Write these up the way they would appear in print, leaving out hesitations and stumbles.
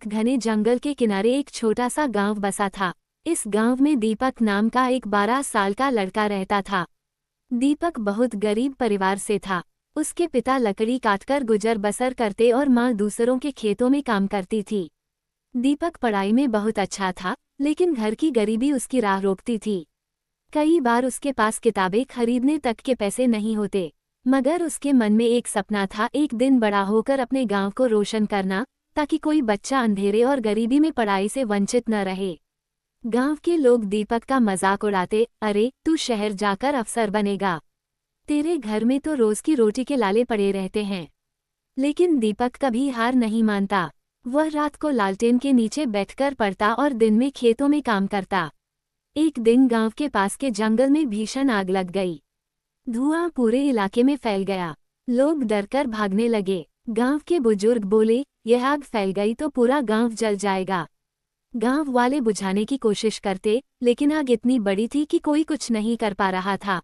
एक घने जंगल के किनारे एक छोटा सा गांव बसा था। इस गांव में दीपक नाम का एक 12 साल का लड़का रहता था। दीपक बहुत गरीब परिवार से था। उसके पिता लकड़ी काटकर गुजर बसर करते और माँ दूसरों के खेतों में काम करती थी। दीपक पढ़ाई में बहुत अच्छा था, लेकिन घर की गरीबी उसकी राह रोकती थी। कई बार उसके पास किताबें खरीदने तक के पैसे नहीं होते, मगर उसके मन में एक सपना था, एक दिन बड़ा होकर अपने गांव को रोशन करना, ताकि कोई बच्चा अंधेरे और गरीबी में पढ़ाई से वंचित न रहे। गांव के लोग दीपक का मजाक उड़ाते, अरे तू शहर जाकर अफसर बनेगा, तेरे घर में तो रोज की रोटी के लाले पड़े रहते हैं। लेकिन दीपक कभी हार नहीं मानता। वह रात को लालटेन के नीचे बैठकर पढ़ता और दिन में खेतों में काम करता। एक दिन गांव के पास के जंगल में भीषण आग लग गई। धुआं पूरे इलाके में फैल गया। लोग डरकर भागने लगे। गांव के बुजुर्ग बोले, यह आग फैल गई तो पूरा गांव जल जाएगा। गांव वाले बुझाने की कोशिश करते, लेकिन आग इतनी बड़ी थी कि कोई कुछ नहीं कर पा रहा था।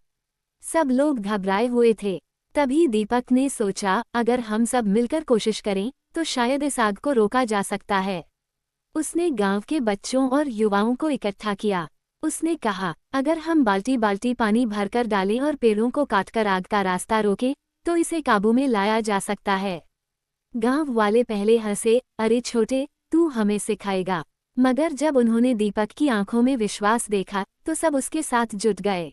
सब लोग घबराए हुए थे। तभी दीपक ने सोचा, अगर हम सब मिलकर कोशिश करें तो शायद इस आग को रोका जा सकता है। उसने गांव के बच्चों और युवाओं को इकट्ठा किया। उसने कहा, अगर हम बाल्टी बाल्टी पानी भरकर डालें और पेड़ों को काटकर आग का रास्ता रोकें, तो इसे काबू में लाया जा सकता है। गांव वाले पहले हंसे, अरे छोटे, तू हमें सिखाएगा। मगर जब उन्होंने दीपक की आंखों में विश्वास देखा तो सब उसके साथ जुट गए।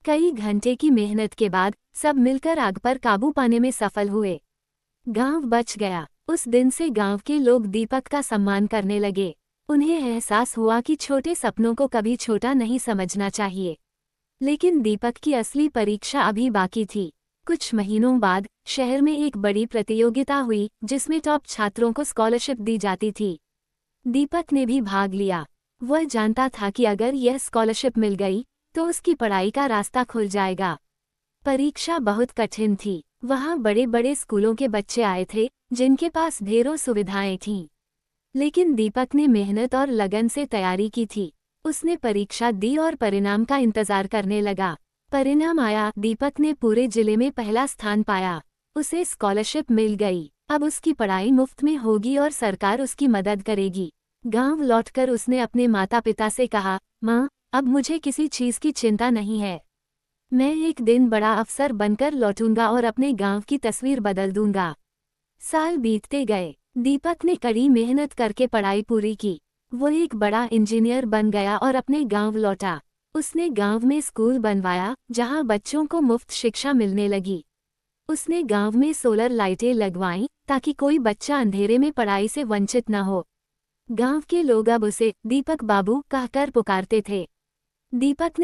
कई घंटे की मेहनत के बाद सब मिलकर आग पर काबू पाने में सफल हुए। गांव बच गया। उस दिन से गांव के लोग दीपक का सम्मान करने लगे। उन्हें एहसास हुआ कि छोटे सपनों को कभी छोटा नहीं समझना चाहिए। लेकिन दीपक की असली परीक्षा अभी बाकी थी। कुछ महीनों बाद शहर में एक बड़ी प्रतियोगिता हुई, जिसमें टॉप छात्रों को स्कॉलरशिप दी जाती थी। दीपक ने भी भाग लिया। वह जानता था कि अगर यह स्कॉलरशिप मिल गई तो उसकी पढ़ाई का रास्ता खुल जाएगा। परीक्षा बहुत कठिन थी। वहाँ बड़े बड़े स्कूलों के बच्चे आए थे, जिनके पास ढेरों सुविधाएं थीं। लेकिन दीपक ने मेहनत और लगन से तैयारी की थी। उसने परीक्षा दी और परिणाम का इंतजार करने लगा। परिणाम आया, दीपक ने पूरे जिले में पहला स्थान पाया। उसे स्कॉलरशिप मिल गई। अब उसकी पढ़ाई मुफ्त में होगी और सरकार उसकी मदद करेगी। गांव लौटकर उसने अपने माता पिता से कहा, माँ, अब मुझे किसी चीज की चिंता नहीं है। मैं एक दिन बड़ा अफसर बनकर लौटूंगा और अपने गांव की तस्वीर बदल दूंगा। साल बीतते गए। दीपक ने कड़ी मेहनत करके पढ़ाई पूरी की। वो एक बड़ा इंजीनियर बन गया और अपने गांव लौटा। उसने गांव में स्कूल बनवाया, जहां बच्चों को मुफ्त शिक्षा मिलने लगी। उसने गांव में सोलर लाइटें लगवाईं, ताकि कोई बच्चा अंधेरे में पढ़ाई से वंचित न हो। गांव के लोग अब उसे दीपक बाबू कहकर पुकारते थे। दीपक ने